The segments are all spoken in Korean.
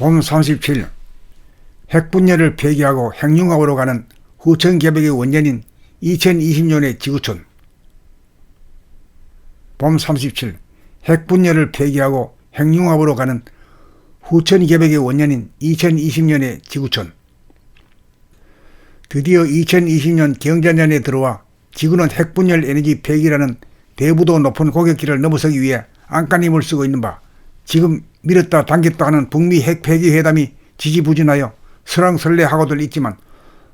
봄 37일 핵분열을 폐기하고 핵융합으로 가는 후천개벽의 원년인 2020년의 지구촌. 봄 37일 핵분열을 폐기하고 핵융합으로 가는 후천개벽의 원년인 2020년의 지구촌. 드디어 2020년 경자년에 들어와 지구는 핵분열 에너지 폐기라는 대부도 높은 고객길을 넘어서기 위해 안간힘을 쓰고 있는 바, 지금 미뤘다 당겼다 하는 북미 핵폐기 회담이 지지부진하여 설왕설래하고들 있지만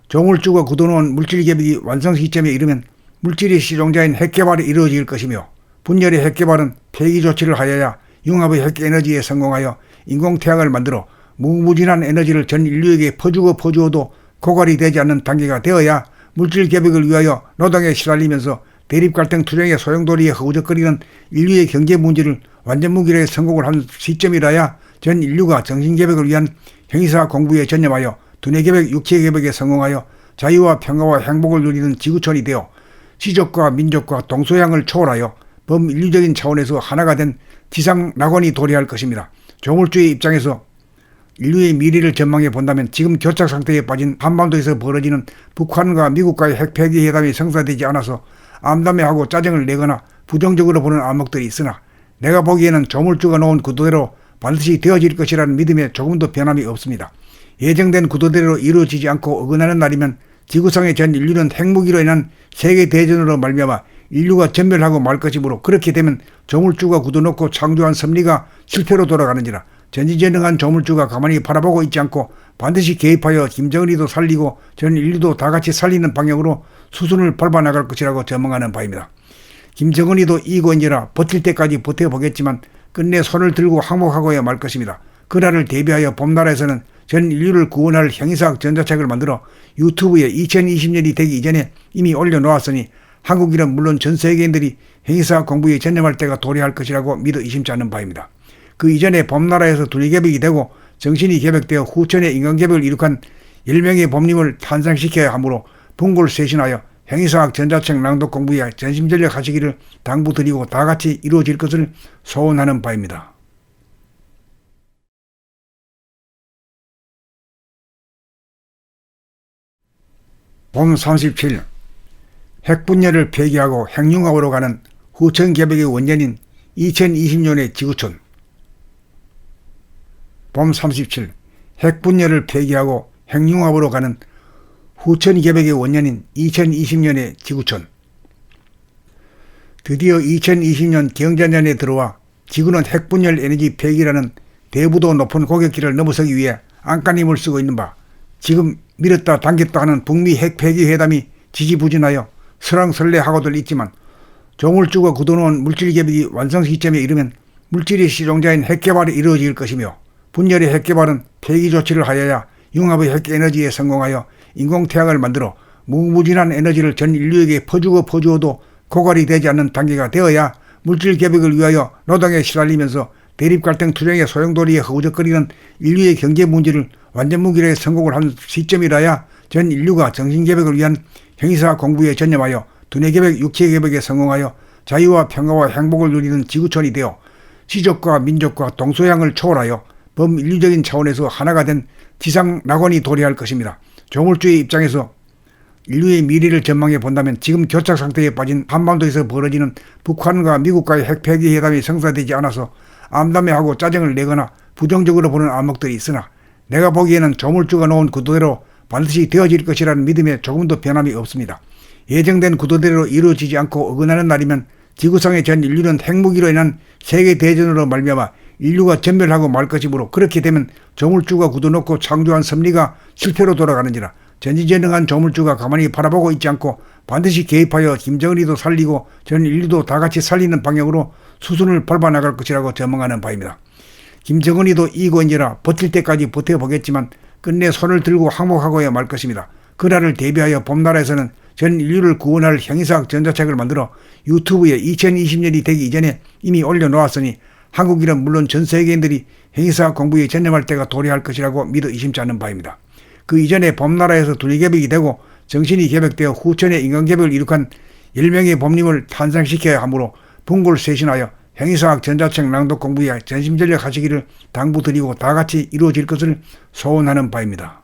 조물주가 굳어놓은 물질개벽이 완성 시점에 이르면 물질의 시종자인 핵개발이 이루어질 것이며, 분열의 핵개발은 폐기 조치를 하여야 융합의 핵에너지에 성공하여 인공태양을 만들어 무궁무진한 에너지를 전 인류에게 퍼주어도 고갈이 되지 않는 단계가 되어야 물질개벽을 위하여 노동에 시달리면서 대립갈등 투쟁의 소용돌이에 허우적거리는 인류의 경제 문제를 완전 무기력에 성공을 한 시점이라야 전 인류가 정신개벽을 위한 형이사 공부에 전념하여 두뇌개벽, 육체개벽에 성공하여 자유와 평화와 행복을 누리는 지구촌이 되어 시족과 민족과 동서양을 초월하여 범인류적인 차원에서 하나가 된 지상 낙원이 도래할 것입니다. 조물주의 입장에서 인류의 미래를 전망해 본다면 지금 교착 상태에 빠진 한반도에서 벌어지는 북한과 미국과의 핵폐기 회담이 성사되지 않아서 암담해하고 짜증을 내거나 부정적으로 보는 암흑들이 있으나, 내가 보기에는 조물주가 놓은 구도대로 반드시 되어질 것이라는 믿음에 조금도 변함이 없습니다. 예정된 구도대로 이루어지지 않고 어긋나는 날이면 지구상의 전 인류는 핵무기로 인한 세계대전으로 말미암아 인류가 전멸하고 말 것이므로, 그렇게 되면 조물주가 굳어놓고 창조한 섭리가 실패로 돌아가는지라 전지전능한 조물주가 가만히 바라보고 있지 않고 반드시 개입하여 김정은이도 살리고 전 인류도 다같이 살리는 방향으로 수순을 밟아나갈 것이라고 전망하는 바입니다. 김정은이도 이고인지라 버틸 때까지 버텨보겠지만 끝내 손을 들고 항복하고야 말 것입니다. 그날을 대비하여 봄나라에서는 전 인류를 구원할 형이사학 전자책을 만들어 유튜브에 2020년이 되기 이전에 이미 올려놓았으니 한국인은 물론 전 세계인들이 형이사학 공부에 전념할 때가 도래할 것이라고 믿어 의심치 않는 바입니다. 그 이전에 봄나라에서 두뇌개벽이 되고 정신이 개벽되어 후천의 인간개벽을 이룩한 10명의 봄님을 탄생시켜야 하므로 분골쇄신하여 형이사학 전자책 낭독 공부에 전심전력 하시기를 당부드리고 다같이 이루어질 것을 소원하는 바입니다. 봄 37일 핵분열을 폐기하고 핵융합으로 가는 후천개벽의 원년인 2020년의 지구촌. 봄 37일 핵분열을 폐기하고 핵융합으로 가는 후천개벽의 원년인 2020년의 지구촌. 드디어 2020년 경자년에 들어와 지구는 핵분열 에너지 폐기라는 대부도 높은 고객길을 넘어서기 위해 안간힘을 쓰고 있는 바, 지금 미뤘다 당겼다 하는 북미 핵폐기 회담이 지지부진하여 설왕설래하고들 있지만 조물주가 굳어놓은 물질개벽이 완성 시점에 이르면 물질의 시종자인 핵개발이 이루어질 것이며, 분열의 핵개발은 폐기 조치를 하여야 융합의 핵에너지에 성공하여 인공태양을 만들어 무궁무진한 에너지를 전 인류에게 퍼주어도 고갈이 되지 않는 단계가 되어야 물질개벽을 위하여 노동에 시달리면서 대립갈등 투쟁의 소용돌이에 허우적거리는 인류의 경제 문제를 완전 무기력에 성공을 한 시점이라야 전 인류가 정신개벽을 위한 형이사 공부에 전념하여 두뇌개벽, 육체개벽에 성공하여 자유와 평화와 행복을 누리는 지구촌이 되어 시족과 민족과 동서양을 초월하여 범인류적인 차원에서 하나가 된 지상 낙원이 도래할 것입니다. 조물주의 입장에서 인류의 미래를 전망해 본다면 지금 교착 상태에 빠진 한반도에서 벌어지는 북한과 미국과의 핵폐기 회담이 성사되지 않아서 암담해하고 짜증을 내거나 부정적으로 보는 암흑들이 있으나, 내가 보기에는 조물주가 놓은 구도대로 반드시 되어질 것이라는 믿음에 조금도 변함이 없습니다. 예정된 구도대로 이루어지지 않고 어긋나는 날이면 지구상의 전 인류는 핵무기로 인한 세계대전으로 말미암아 인류가 전멸하고 말 것이므로, 그렇게 되면 조물주가 굳어놓고 창조한 섭리가 실패로 돌아가는지라 전지전능한 조물주가 가만히 바라보고 있지 않고 반드시 개입하여 김정은이도 살리고 전 인류도 다같이 살리는 방향으로 수순을 밟아나갈 것이라고 전망하는 바입니다. 김정은이도 이고인지라 버틸 때까지 버텨보겠지만 끝내 손을 들고 항복하고야 말 것입니다. 그날을 대비하여 봄나라에서는 전 인류를 구원할 형이사학 전자책을 만들어 유튜브에 2020년이 되기 이전에 이미 올려놓았으니 한국인은 물론 전 세계인들이 형이사학 공부에 전념할 때가 도래할 것이라고 믿어 의심치 않는 바입니다. 그 이전에 봄나라에서 두뇌개벽이 되고 정신이 개벽되어 후천의 인간개벽을 이룩한 10명의 봄님을 탄생시켜야 하므로 분골쇄신하여 행위사학 전자책 낭독 공부에 전심전력 하시기를 당부드리고 다 같이 이루어질 것을 소원하는 바입니다.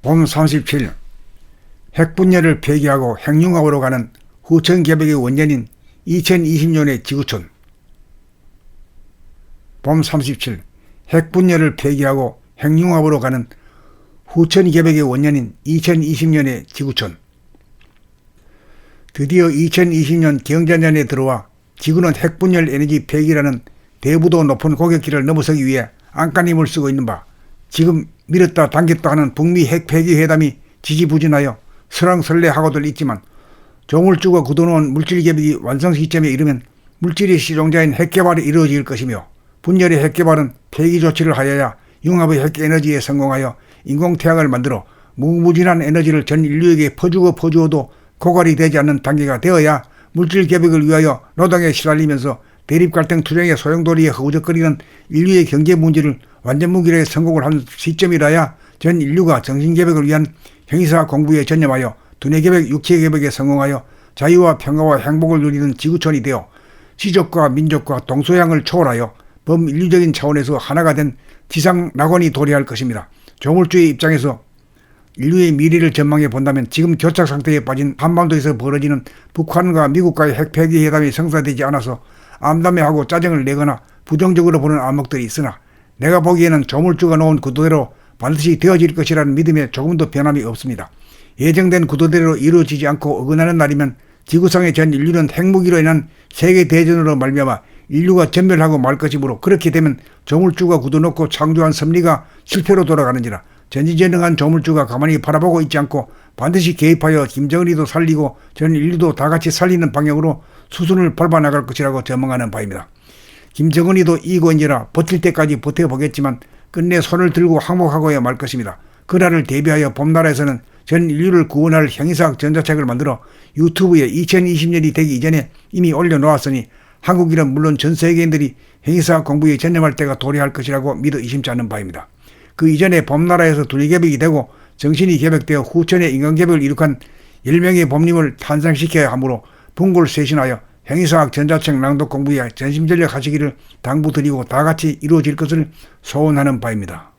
봄 37. 핵분열을 폐기하고 핵융합으로 가는 후천개벽의 원년인 2020년의 지구촌. 봄 37. 핵분열을 폐기하고 핵융합으로 가는 후천개벽의 원년인 2020년의 지구촌. 드디어 2020년 경자년에 들어와 지구는 핵분열 에너지 폐기라는 대부도 높은 고객길을 넘어서기 위해 안간힘을 쓰고 있는 바, 지금 미뤘다 당겼다 하는 북미 핵폐기 회담이 지지부진하여 설왕설래하고들 있지만 조물주가 굳어놓은 물질개벽이 완성 시점에 이르면 물질의 시종자인 핵개발이 이루어질 것이며, 분열의 핵개발은 폐기 조치를 하여야 융합의 핵에너지에 성공하여 인공태양을 만들어 무궁무진한 에너지를 전 인류에게 퍼주어도 고갈이 되지 않는 단계가 되어야 물질개벽을 위하여 노동에 시달리면서 대립갈등 투쟁의 소용돌이에 허우적거리는 인류의 경제 문제를 완전 무기력에 성공을 한 시점이라야 전 인류가 정신개벽을 위한 행위사 공부에 전념하여 두뇌개벽, 육체개벽에 성공하여 자유와 평화와 행복을 누리는 지구촌이 되어 시족과 민족과 동서양을 초월하여 범인류적인 차원에서 하나가 된 지상 낙원이 도래할 것입니다. 조물주의 입장에서 인류의 미래를 전망해 본다면 지금 교착 상태에 빠진 한반도에서 벌어지는 북한과 미국과의 핵폐기 회담이 성사되지 않아서 암담해하고 짜증을 내거나 부정적으로 보는 암흑들이 있으나, 내가 보기에는 조물주가 놓은 구도대로 반드시 되어질 것이라는 믿음에 조금도 변함이 없습니다. 예정된 구도대로 이루어지지 않고 어긋나는 날이면 지구상의 전 인류는 핵무기로 인한 세계대전으로 말미암아 인류가 전멸하고 말 것이므로, 그렇게 되면 조물주가 굳어놓고 창조한 섭리가 실패로 돌아가는지라 전지전능한 조물주가 가만히 바라보고 있지 않고 반드시 개입하여 김정은이도 살리고 전 인류도 다 같이 살리는 방향으로 수순을 밟아나갈 것이라고 전망하는 바입니다. 김정은이도 이고인지라 버틸 때까지 버텨보겠지만 끝내 손을 들고 항복하고야 말 것입니다. 그날을 대비하여 봄나라에서는 전 인류를 구원할 형이사학 전자책을 만들어 유튜브에 2020년이 되기 이전에 이미 올려놓았으니 한국인은 물론 전 세계인들이 형이사학 공부에 전념할 때가 도래할 것이라고 믿어 의심치 않는 바입니다. 그 이전에 봄나라에서 두뇌개벽이 되고 정신이 개벽되어 후천의 인간개벽을 이룩한 10명의 봄님을 탄생시켜야 하므로 분골쇄신하여 형이사학 전자책 낭독 공부에 전심전력 하시기를 당부드리고 다 같이 이루어질 것을 소원하는 바입니다.